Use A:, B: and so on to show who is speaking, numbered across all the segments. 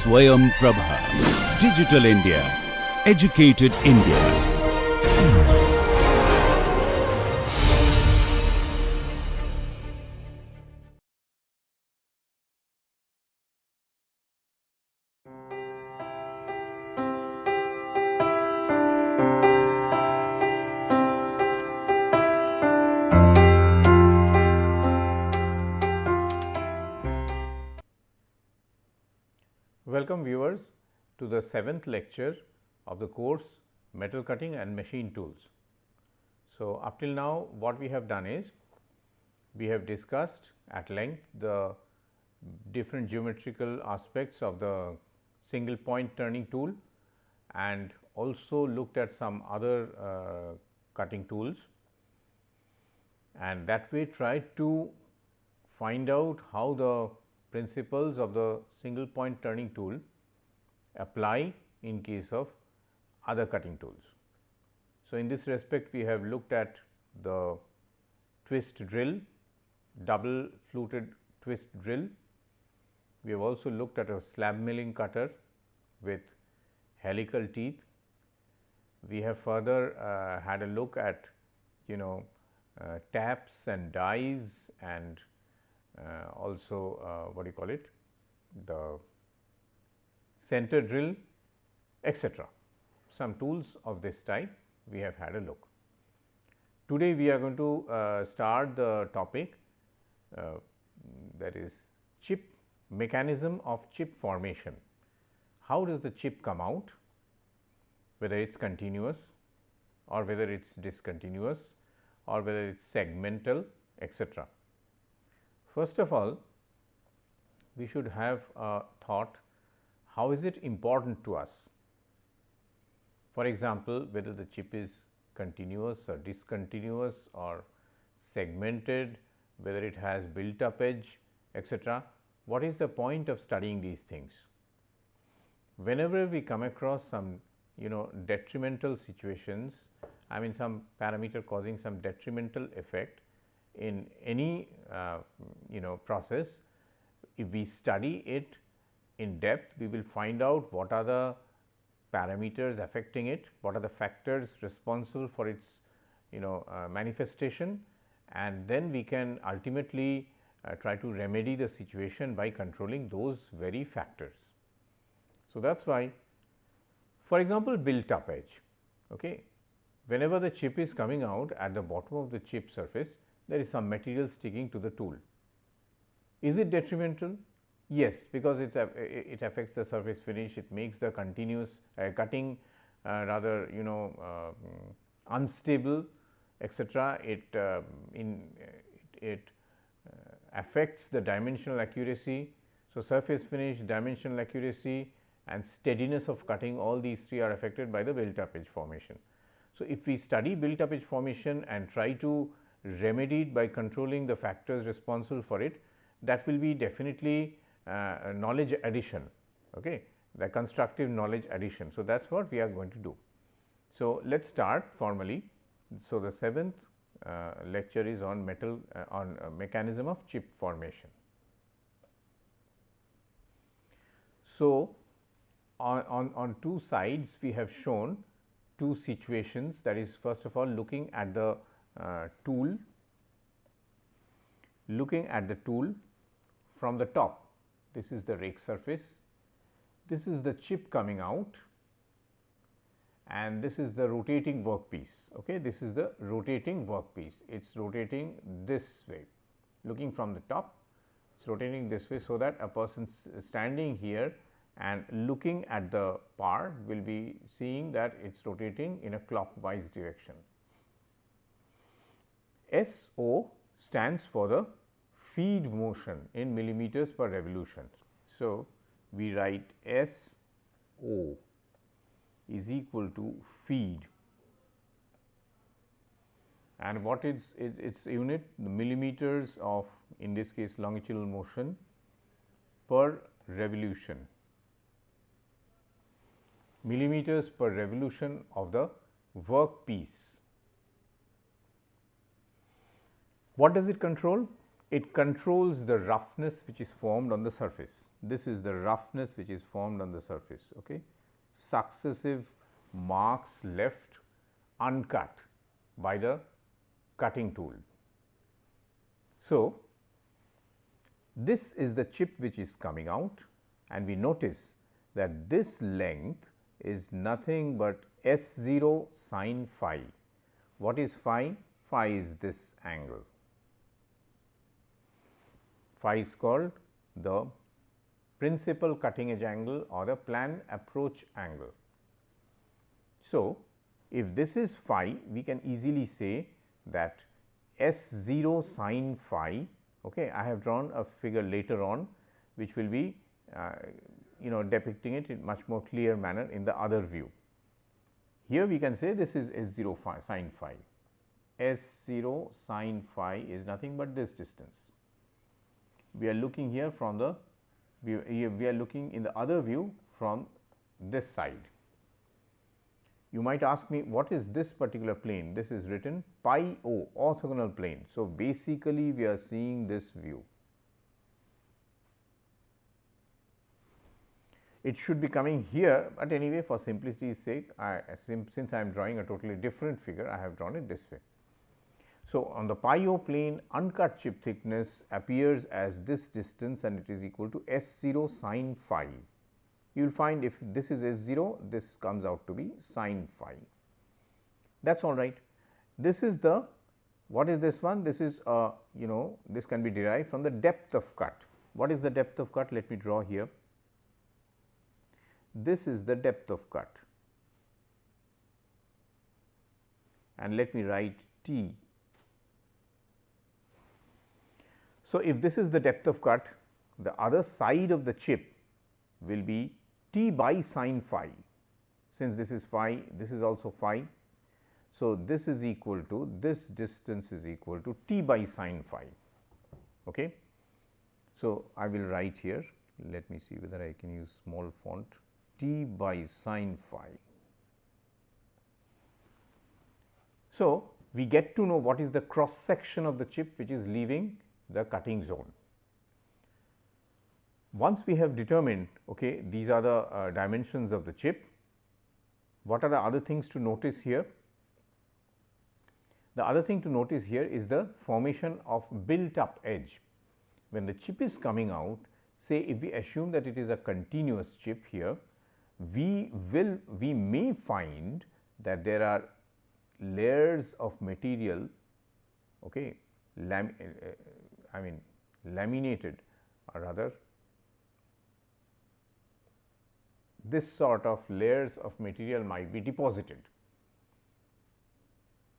A: SwayamPrabha. Digital India. Educated India.
B: Welcome viewers to the 7th lecture of the course Metal Cutting and Machine Tools. So, up till now what we have done is we have discussed at length the different geometrical aspects of the single point turning tool and also looked at some other cutting tools, and that way tried to find out how the principles of the single point turning tool apply in case of other cutting tools. So, in this respect we have looked at the twist drill, double fluted twist drill. We have also looked at a slab milling cutter with helical teeth. We have further had a look at taps and dies and also what do you call it, the center drill, etc. Some tools of this type we have had a look. Today we are going to start the topic that is chip mechanism of chip formation. How does the chip come out, whether it is continuous or whether it is discontinuous or whether it is segmental, etc. First of all, we should have a thought, how is it important to us? For example, whether the chip is continuous or discontinuous or segmented, whether it has built up edge, etc. What is the point of studying these things? Whenever we come across some detrimental situations, I mean some parameter causing some detrimental effect in any process, if we study it in depth, we will find out what are the parameters affecting it, what are the factors responsible for its manifestation, and then we can ultimately try to remedy the situation by controlling those very factors. So, that is why, for example, built up edge. Okay. Whenever the chip is coming out, at the bottom of the chip surface there is some material sticking to the tool. Is it detrimental? Yes, because it affects the surface finish, it makes the continuous cutting rather unstable, etc. It affects the dimensional accuracy. So, surface finish, dimensional accuracy and steadiness of cutting, all these three are affected by the built up edge formation. So, if we study built up edge formation and try to remedy it by controlling the factors responsible for it, that will be definitely knowledge addition, okay, the constructive knowledge addition. So, that is what we are going to do. So, let us start formally. So, the 7th lecture is on mechanism of chip formation. So, on two sides we have shown two situations, that is first of all looking at the tool, from the top. This is the rake surface, this is the chip coming out and this is the rotating workpiece. Okay. This is the rotating workpiece, it is rotating this way, looking from the top, it is rotating this way, so that a person standing here and looking at the part will be seeing that it is rotating in a clockwise direction. SO stands for the feed motion in millimeters per revolution. So, we write SO is equal to feed, and what is its unit? The millimeters of, in this case, longitudinal motion per revolution, millimeters per revolution of the workpiece. What does it control? It controls the roughness which is formed on the surface. this is the roughness which is formed on the surface. Okay. Successive marks left uncut by the cutting tool. So, this is the chip which is coming out, and we notice that this length is nothing but S0 sin phi. What is phi? Phi is this angle. Phi is called the principal cutting edge angle or the plan approach angle. So, if this is phi, we can easily say that S0 sin phi. Okay, I have drawn a figure later on which will be depicting it in much more clear manner in the other view. Here we can say this is S0 sin phi. S0 sin phi is nothing but this distance. We are looking here from the we are looking in the other view from this side. You might ask me, what is this particular plane? This is written pi o, orthogonal plane. So, basically we are seeing this view. It should be coming here, but anyway, for simplicity's sake, since I am drawing a totally different figure, I have drawn it this way. So, on the pi o plane, uncut chip thickness appears as this distance, and it is equal to S0 sin phi. You will find if this is S0, this comes out to be sin phi. That is all right. This is the, what is this one? This is this can be derived from the depth of cut. What is the depth of cut? Let me draw here. This is the depth of cut, and let me write T. So, if this is the depth of cut, the other side of the chip will be T by sin phi. Since this is phi, this is also phi. So, this is equal to, this distance is equal to T by sin phi. Okay. So, I will write here, let me see whether I can use small font, T by sin phi. So, we get to know what is the cross section of the chip which is leaving the cutting zone. Once we have determined, okay, these are the dimensions of the chip, what are the other things to notice here? The other thing to notice here is the formation of built up edge. When the chip is coming out, say if we assume that it is a continuous chip here, we may find that there are layers of material, okay, laminated, or rather this sort of layers of material might be deposited.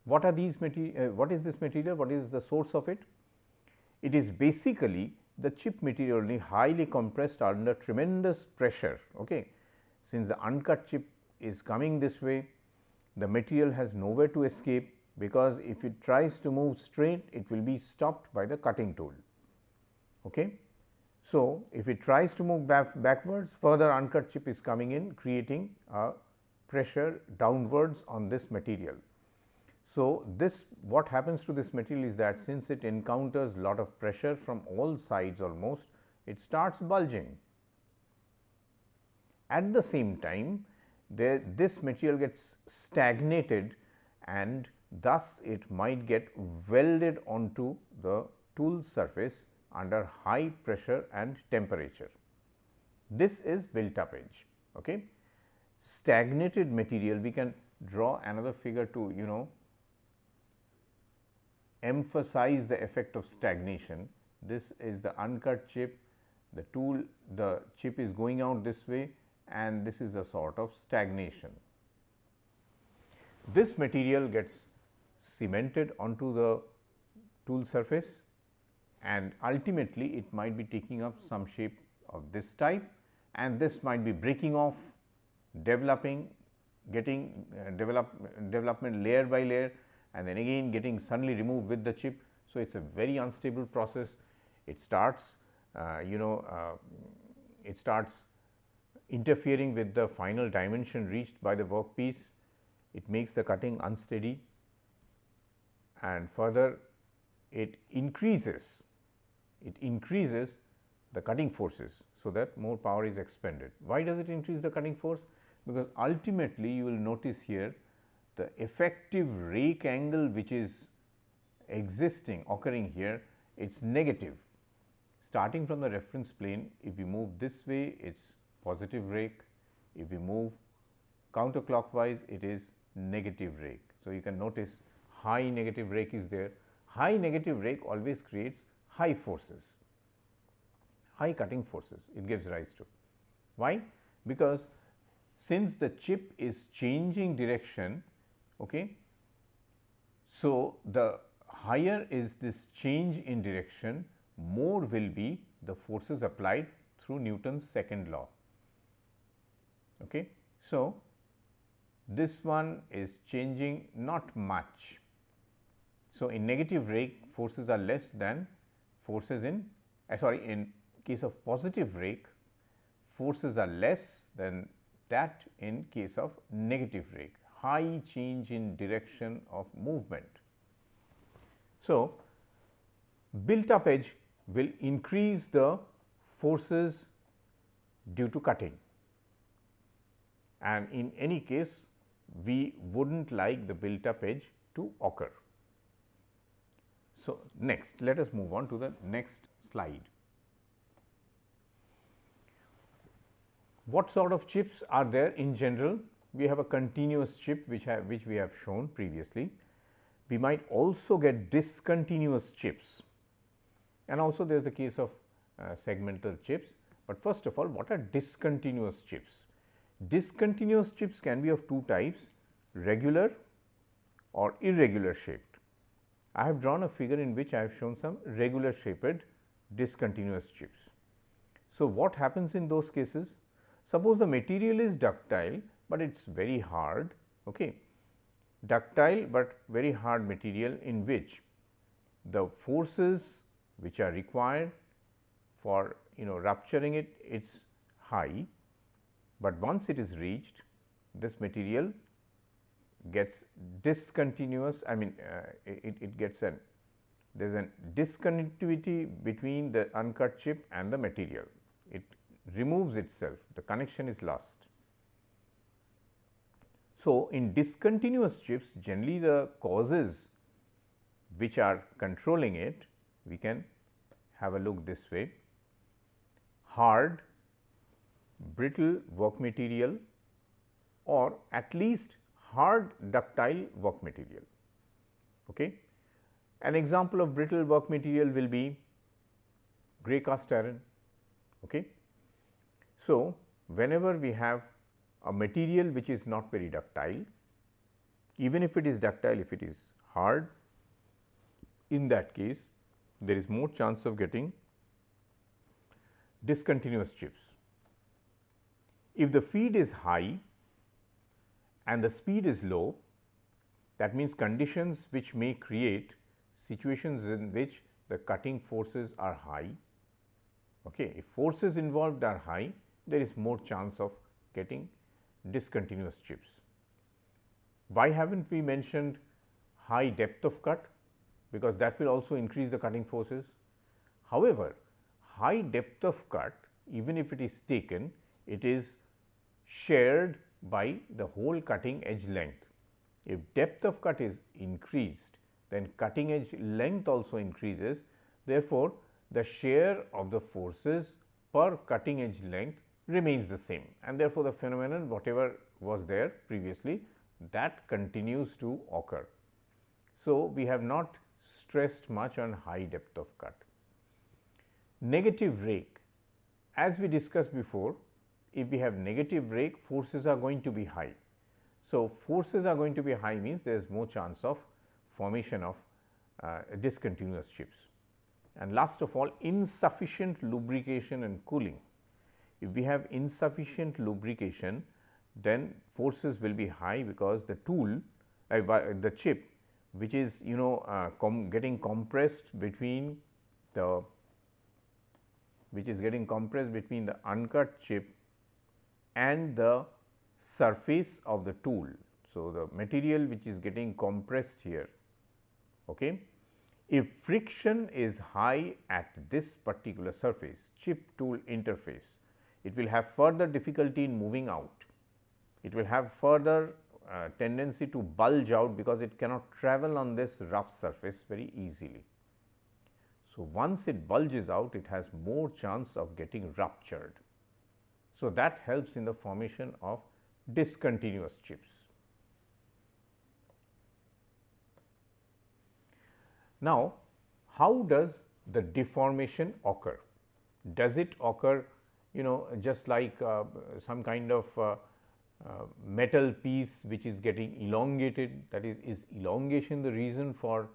B: What are these material? What is this material? What is the source of it? It is basically the chip material highly compressed under tremendous pressure. Okay. Since the uncut chip is coming this way, the material has nowhere to escape, because if it tries to move straight, it will be stopped by the cutting tool. Okay. So, if it tries to move backwards, further uncut chip is coming in, creating a pressure downwards on this material. So, this, what happens to this material is that since it encounters lot of pressure from all sides almost, it starts bulging. At the same time, this material gets stagnated, and thus it might get welded onto the tool surface under high pressure and temperature. This is built up edge. Okay. Stagnated material, we can draw another figure to emphasize the effect of stagnation. This is the uncut chip, the chip is going out this way, and this is a sort of stagnation. This material gets cemented onto the tool surface, and ultimately it might be taking up some shape of this type, and this might be breaking off, developing, getting development layer by layer, and then again getting suddenly removed with the chip. So, it is a very unstable process. It starts it starts interfering with the final dimension reached by the workpiece. It makes the cutting unsteady, and further it increases the cutting forces, so that more power is expended. Why does it increase the cutting force? Because ultimately you will notice here the effective rake angle which is occurring here, it is negative. Starting from the reference plane, if we move this way, it is positive rake. If we move counterclockwise, it is negative rake. So, you can notice high negative rake is there. High negative rake always creates high forces, high cutting forces it gives rise to. Why? Because since the chip is changing direction, okay, so the higher is this change in direction, more will be the forces applied through Newton's second law. Okay. So, this one is changing not much. So, in negative rake forces are less than forces in in case of positive rake forces are less than that in case of negative rake, high change in direction of movement. So, built up edge will increase the forces due to cutting, and in any case we would not like the built up edge to occur. So, next let us move on to the next slide. What sort of chips are there in general? We have a continuous chip which we have shown previously. We might also get discontinuous chips, and also there is the case of segmental chips. But first of all, what are discontinuous chips? Discontinuous chips can be of two types, regular or irregular shaped. I have drawn a figure in which I have shown some regular shaped discontinuous chips. So, what happens in those cases? Suppose the material is ductile, but it is very hard, okay. Ductile but very hard material in which the forces which are required for rupturing it is high, but once it is reached, this material gets discontinuous. I mean it gets there is a discontinuity between the uncut chip and the material. It removes itself, the connection is lost. So, in discontinuous chips, generally the causes which are controlling it, we can have a look this way: hard, brittle work material, or at least hard ductile work material. Okay. An example of brittle work material will be grey cast iron. Okay. So, whenever we have a material which is not very ductile, even if it is ductile, if it is hard, in that case there is more chance of getting discontinuous chips. If the feed is high and the speed is low, that means conditions which may create situations in which the cutting forces are high. Okay. If forces involved are high, there is more chance of getting discontinuous chips. Why have not we mentioned high depth of cut? Because that will also increase the cutting forces. However, high depth of cut, even if it is taken, it is shared by the whole cutting edge length. If depth of cut is increased, then cutting edge length also increases. Therefore, the share of the forces per cutting edge length remains the same, and therefore, the phenomenon whatever was there previously, that continues to occur. So, we have not stressed much on high depth of cut. Negative rake, as we discussed before, if we have negative rake, forces are going to be high. So, forces are going to be high means there is more chance of formation of discontinuous chips. And last of all, insufficient lubrication and cooling. If we have insufficient lubrication, then forces will be high, because the tool the chip which is getting compressed between the uncut chip and the surface of the tool. So, the material which is getting compressed here, okay. If friction is high at this particular surface, chip tool interface, it will have further difficulty in moving out. It will have further tendency to bulge out because it cannot travel on this rough surface very easily. So, once it bulges out, it has more chance of getting ruptured. So, that helps in the formation of discontinuous chips. Now, how does the deformation occur? Does it occur, just like some kind of metal piece which is getting elongated, that is elongation the reason for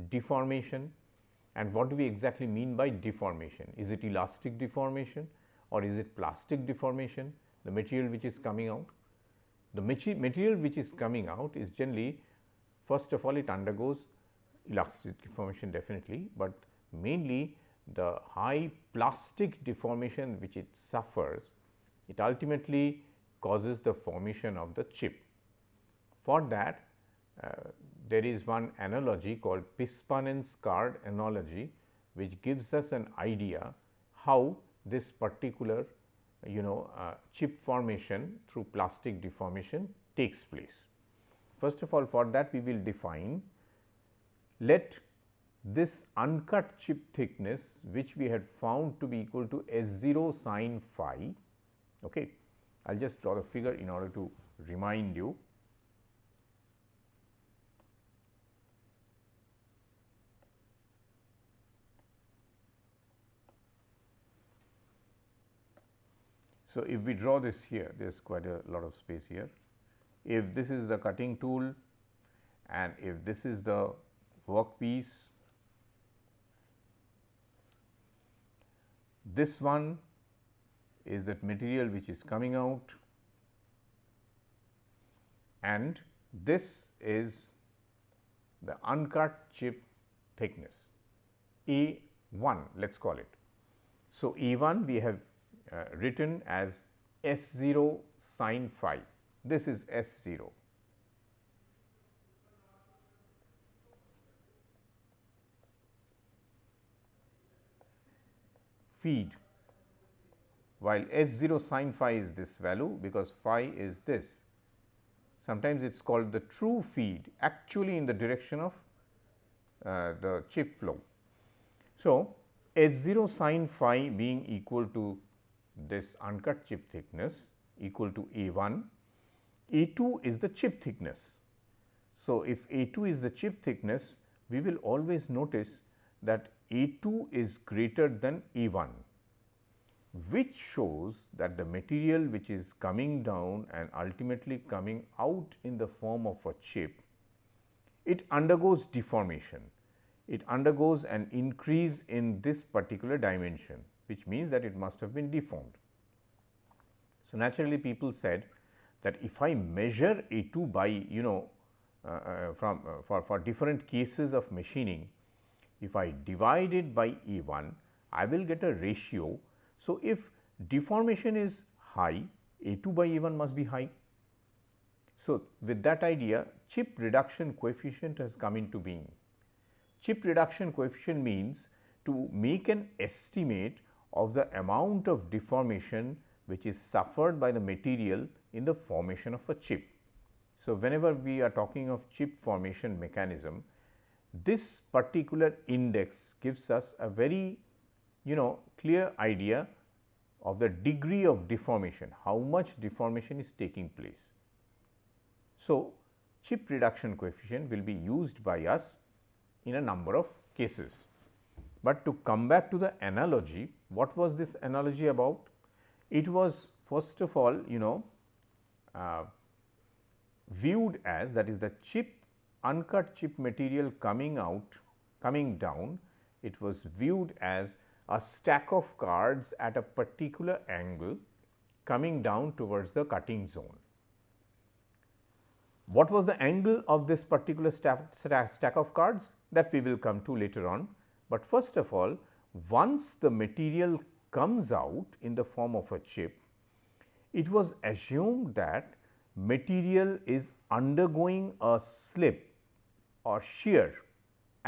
B: deformation? And what do we exactly mean by deformation? Is it elastic deformation or is it plastic deformation, the material which is coming out? The material which is coming out is generally, first of all, it undergoes elastic deformation definitely, but mainly the high plastic deformation which it suffers, it ultimately causes the formation of the chip. For that, there is one analogy called Pispanen's card analogy, which gives us an idea how this particular chip formation through plastic deformation takes place. First of all, for that we will define, let this uncut chip thickness, which we had found to be equal to S0 sin phi. Okay. I will just draw the figure in order to remind you. So, if we draw this here, there is quite a lot of space here. If this is the cutting tool and if this is the workpiece, this one is that material which is coming out, and this is the uncut chip thickness, A1, let us call it. So, A1 we have written as S0 sin phi, this is S0. Feed, while S0 sin phi is this value, because phi is this. Sometimes it is called the true feed, actually in the direction of the chip flow. So, S0 sin phi being equal to this uncut chip thickness equal to A1, A2 is the chip thickness. So, if A2 is the chip thickness, we will always notice that A2 is greater than A1, which shows that the material which is coming down and ultimately coming out in the form of a chip, it undergoes deformation. It undergoes an increase in this particular dimension, which means that it must have been deformed. So, naturally people said that if I measure A2 by for different cases of machining, if I divide it by A1, I will get a ratio. So, if deformation is high, A2 by A1 must be high. So, with that idea, chip reduction coefficient has come into being. Chip reduction coefficient means to make an estimate of the amount of deformation which is suffered by the material in the formation of a chip. So, whenever we are talking of chip formation mechanism, this particular index gives us a very clear idea of the degree of deformation, how much deformation is taking place. So, chip reduction coefficient will be used by us in a number of cases. But to come back to the analogy, what was this analogy about? It was first of all viewed as, that is the chip, uncut chip material coming down, it was viewed as a stack of cards at a particular angle coming down towards the cutting zone. What was the angle of this particular stack of cards? That we will come to later on. But first of all, once the material comes out in the form of a chip, it was assumed that material is undergoing a slip or shear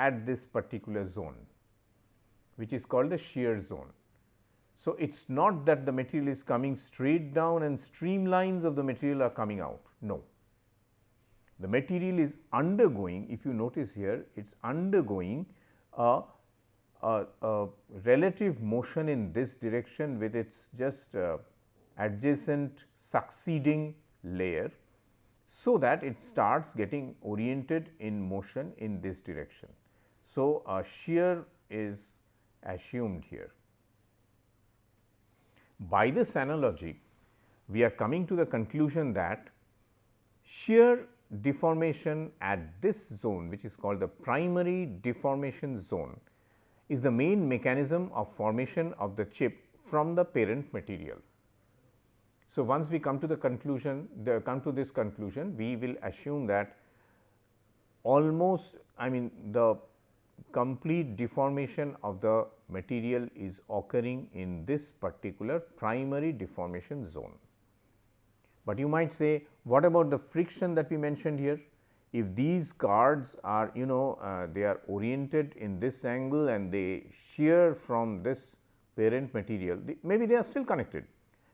B: at this particular zone, which is called the shear zone. So, it is not that the material is coming straight down and streamlines of the material are coming out, no. The material is undergoing, if you notice here, it is undergoing a relative motion in this direction with its just adjacent succeeding layer, so that it starts getting oriented in motion in this direction. So, a shear is assumed here. By this analogy, we are coming to the conclusion that shear deformation at this zone, which is called the primary deformation zone, is the main mechanism of formation of the chip from the parent material. So, once we come to the conclusion, this conclusion, we will assume that the complete deformation of the material is occurring in this particular primary deformation zone. But you might say, what about the friction that we mentioned here? If these cards are they are oriented in this angle and they shear from this parent material, maybe they are still connected,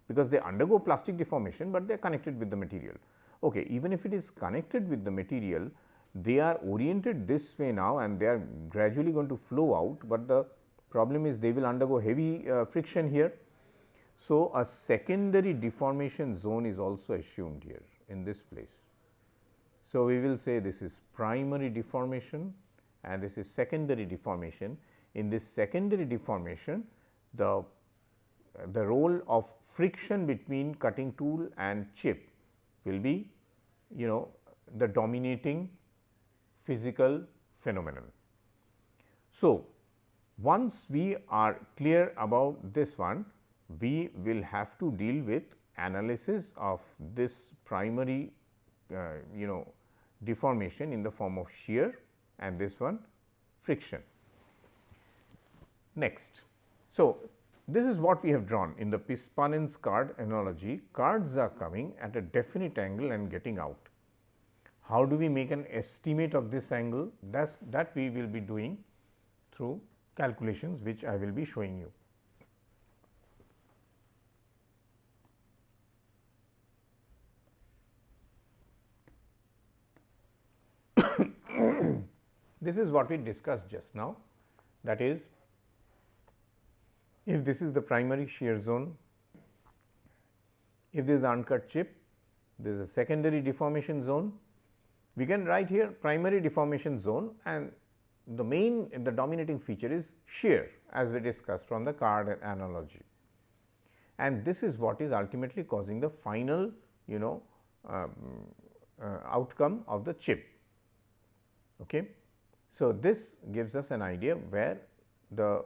B: because they undergo plastic deformation, but they are connected with the material. Okay, even if it is connected with the material, they are oriented this way now and they are gradually going to flow out, but the problem is they will undergo heavy friction here. So, a secondary deformation zone is also assumed here in this place. So, we will say this is primary deformation and this is secondary deformation. In this secondary deformation, the role of friction between cutting tool and chip will be the dominating physical phenomenon. So, once we are clear about this one, we will have to deal with analysis of this primary deformation in the form of shear and this one friction. Next, so this is what we have drawn in the Pispanen's card analogy. Cards are coming at a definite angle and getting out. How do we make an estimate of this angle? That we will be doing through calculations, which I will be showing you. This is what we discussed just now, that is, if this is the primary shear zone, if this is the uncut chip, this is a secondary deformation zone, we can write here primary deformation zone, and the dominating feature is shear, as we discussed from the card analogy, and this is what is ultimately causing the final outcome of the chip. Okay. So, this gives us an idea where the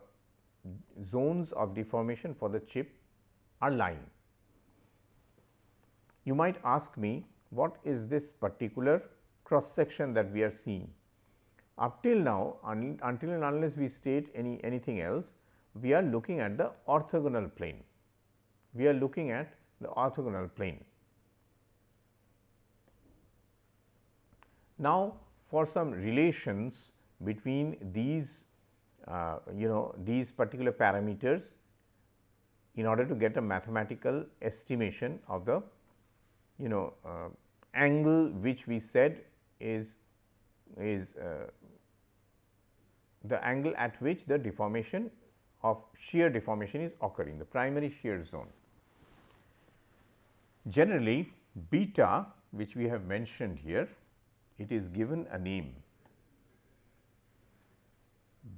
B: zones of deformation for the chip are lying. You might ask me, what is this particular cross section that we are seeing? Up till now, until and unless we state anything else, we are looking at the orthogonal plane. We are looking at the orthogonal plane. Now, for some relations between these these particular parameters, in order to get a mathematical estimation of the angle which we said is the angle at which the deformation of shear deformation is occurring, the primary shear zone. Generally, beta, which we have mentioned here, it is given a name.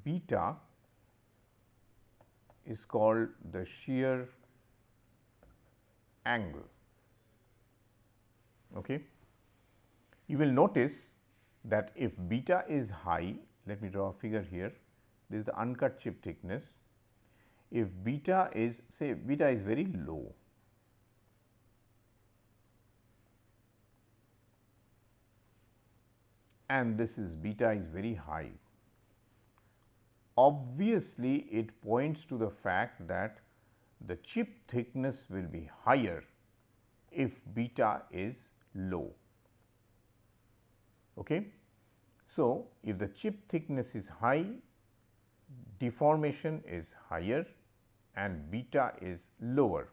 B: Beta is called the shear angle. Okay. You will notice that if beta is high, let me draw a figure here, this is the uncut chip thickness. If beta is, say beta is very low, and this is beta is very high, obviously it points to the fact that the chip thickness will be higher if beta is low. Okay. So, if the chip thickness is high, deformation is higher and beta is lower.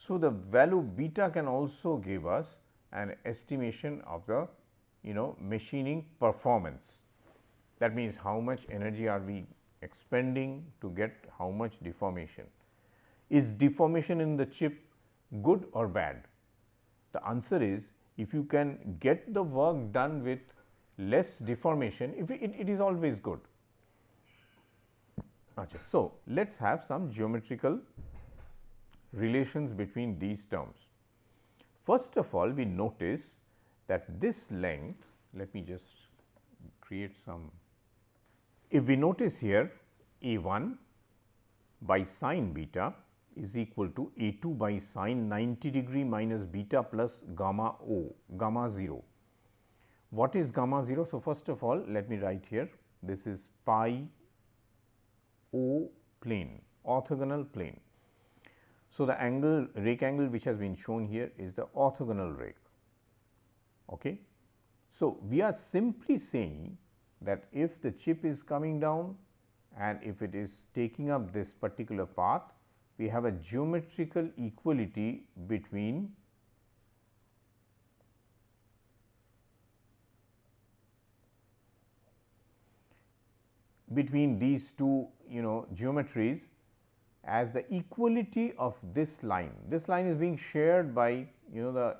B: So, the value beta can also give us an estimation of the machining performance. That means, how much energy are we expending to get how much deformation. Is deformation in the chip good or bad? The answer is, if you can get the work done with less deformation, it is always good. So, let us have some geometrical relations between these terms. First of all, we notice that this length, let me just create some. If we notice here, A1 by sine beta is equal to A2 by sine 90 degree minus beta plus gamma O, gamma 0. What is gamma 0? So, first of all, let me write here, this is pi O plane, orthogonal plane. So, the angle, rake angle which has been shown here is the orthogonal rake. Okay. So, we are simply saying that if the chip is coming down and if it is taking up this particular path, we have a geometrical equality between these two geometries as the equality of this line. This line is being shared by the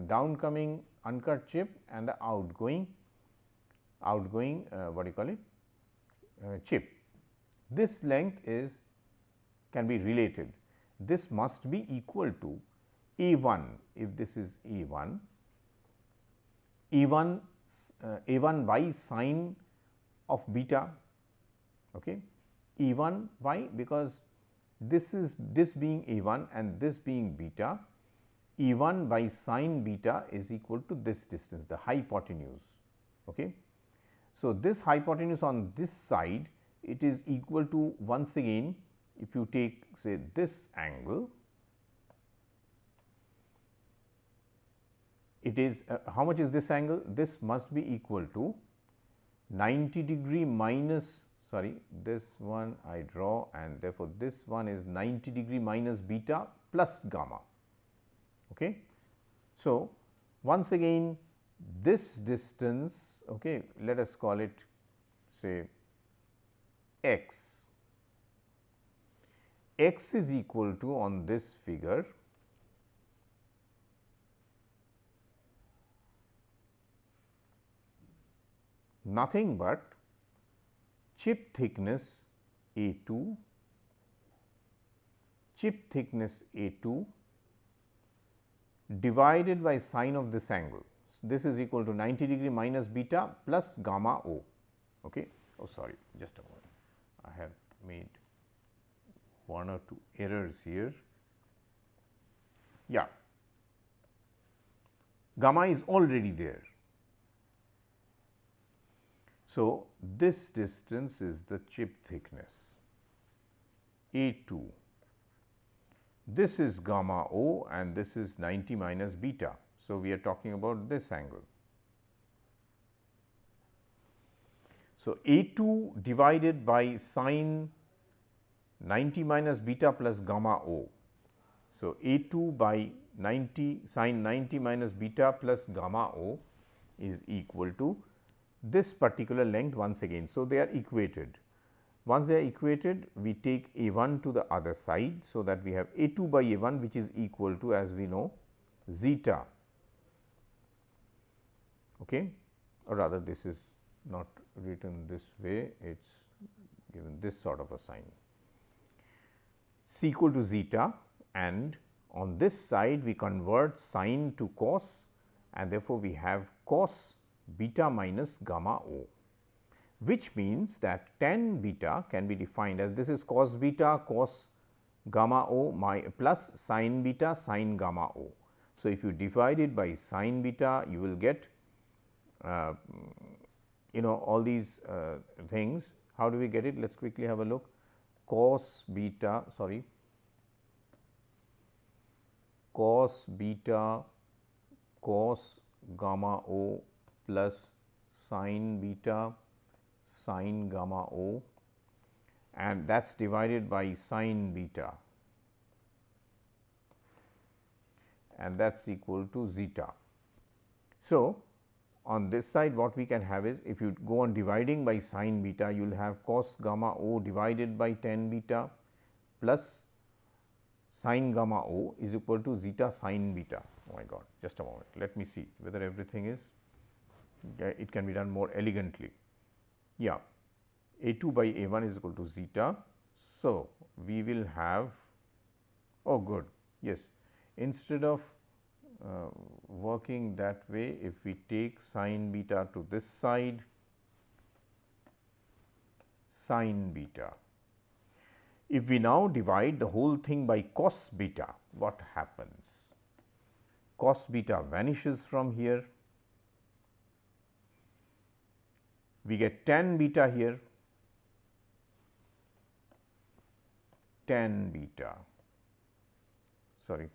B: downcoming uncut chip and the outgoing what do you call it, chip. This length can be related. This must be equal to A1, if this is A1 by sine of beta. Okay. E1 why? Because this being A1 and this being beta, E1 by sine beta is equal to this distance, the hypotenuse. Okay. So, this hypotenuse on this side, it is equal to, once again, if you take say this angle, it is how much is this angle? This must be equal to 90 degree minus, sorry, this one I draw, and therefore, this one is 90 degree minus beta plus gamma. Okay. So, once again, this distance, okay, let us call it say x. X is equal to, on this figure, nothing but chip thickness A2, divided by sine of this angle. So, this is equal to 90 degree minus beta plus gamma O. Okay. Oh, sorry, just a moment. I have made one or two errors here. Yeah, gamma is already there. So, this distance is the chip thickness A2. This is gamma O and this is 90 minus beta. So, we are talking about this angle. So, A2 divided by sine 90 minus beta plus gamma O. So, A2 by 90 sine 90 minus beta plus gamma O is equal to this particular length once again. So, they are equated. Once they are equated, we take A1 to the other side. So, that we have A2 by A1, which is equal to, as we know, zeta, okay, or rather this is not written this way, it is given this sort of a sign, C equal to zeta, and on this side we convert sine to cos, and therefore, we have cos beta minus gamma O, which means that tan beta can be defined as, this is cos beta cos gamma O plus sin beta sin gamma O. So, if you divide it by sin beta, you will get all these things. How do we get it? Let us quickly have a look. Cos beta, sorry, cos beta cos gamma O plus sine beta sine gamma O, and that is divided by sine beta, and that is equal to zeta. So, on this side what we can have is, if you go on dividing by sine beta, you will have cos gamma O divided by tan beta plus sine gamma O is equal to zeta sine beta. Oh my god, just a moment, let me see whether everything is, it can be done more elegantly. Yeah, A2 by A1 is equal to zeta. So, we will have, oh good, yes, instead of working that way, if we take sine beta to this side, sine beta. If we now divide the whole thing by cos beta, what happens? Cos beta vanishes from here, we get tan beta here, tan beta, sorry,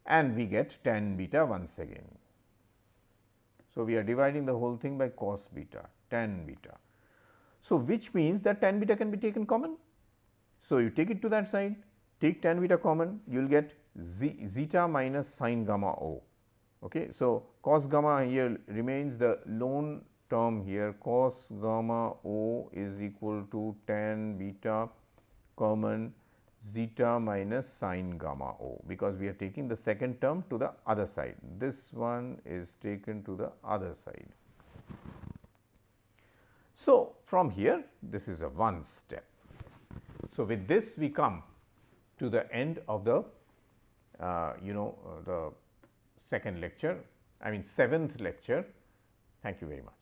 B: and we get tan beta once again. So, we are dividing the whole thing by cos beta, tan beta. So, which means that tan beta can be taken common. So, you take it to that side, take tan beta common, you will get zeta minus sine gamma O. Okay. So, cos gamma here remains the lone term here, cos gamma O is equal to tan beta common zeta minus sine gamma O, because we are taking the second term to the other side. This one is taken to the other side. So, from here this is a one step. So, with this we come to the end of the the second lecture, I mean 7th lecture. Thank you very much.